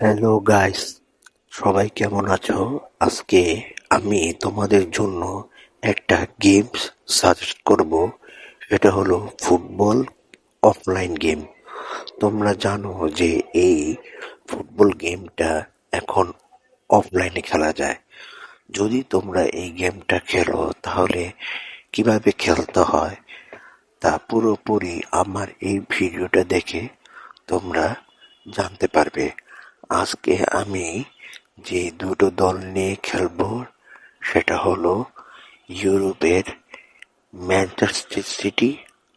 Hello guys, সবাই কেমন আছো? আজকে আমি তোমাদের জন্য একটা গেমস সাজেস্ট করব। এটা হলো ফুটবল অফলাইন গেম। তোমরা জানো যে এই ফুটবল গেমটা এখন অফলাইনে খেলা যায়। যদি তোমরা এই গেমটা খেলো তাহলে কিভাবে খেলতে হয় তা পুরোপুরি আমার এই ভিডিওটা দেখে তোমরা জানতে পারবে। আজকে আমি যে দুটো দল নিয়ে খেলবো সেটা হলো ইউরোপের ম্যানচেস্টার সিটি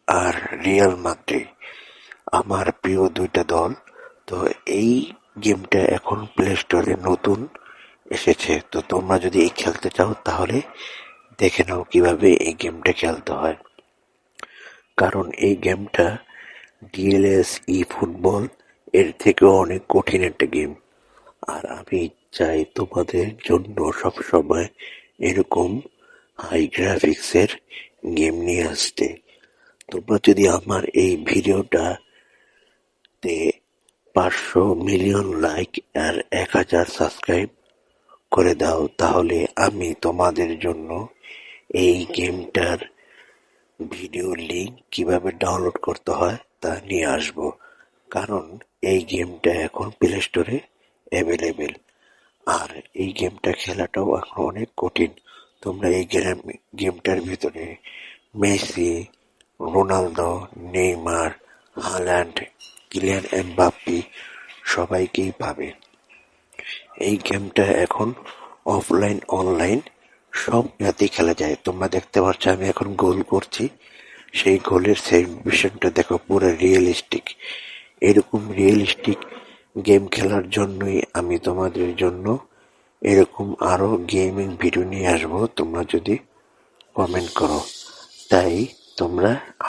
আর রিয়াল মাদ্রিদ। আমার প্রিয় দুইটা দল। তো এই গেমটা এখন প্লে স্টোরে নতুন এসেছে। তো তোমরা যদি এই খেলতে চাও তাহলে দেখে নাও কিভাবে এই গেমটা খেলতে হয়। কারণ এই গেমটা ডিএলএস ই ফুটবল এর থেকেও অনেক কঠিন একটা গেম। আর আমি চাই তোমাদের জন্য সবসময় এরকম হাই গ্রাফিক্সের গেম নিয়ে আসতে। তোমরা যদি আমার এই ভিডিওটাতে 500 মিলিয়ন লাইক আর 1000 সাবস্ক্রাইব করে দাও তাহলে আমি তোমাদের জন্য এই গেমটার ভিডিও লিঙ্ক কিভাবে ডাউনলোড করতে হয় তা নিয়ে আসবো। কারণ এই গেমটা এখন প্লে স্টোরে অ্যাভেলেবেল। আর এই গেমটা খেলাটাও এখন অনেক কঠিন। তোমরা এই গেমটার ভিতরে Messi, Ronaldo, Neymar, Haaland, Kylian Mbappe সবাইকেই পাবে। এই গেমটা এখন অফলাইন অনলাইন সব জায়গাতেই খেলা যায়। তোমরা দেখতে পাচ্ছ আমি এখন গোল করছি, সেই গোলের সেলিব্রেশনটা দেখো পুরো রিয়েলিস্টিক। এরকম রিয়েলিস্টিক গেম খেলার জন্যই আমি তোমাদের জন্য এরকম আরো গেমিং ভিডিও নিয়ে আসবো তোমরা যদি কমেন্ট করো। তাই তোমরা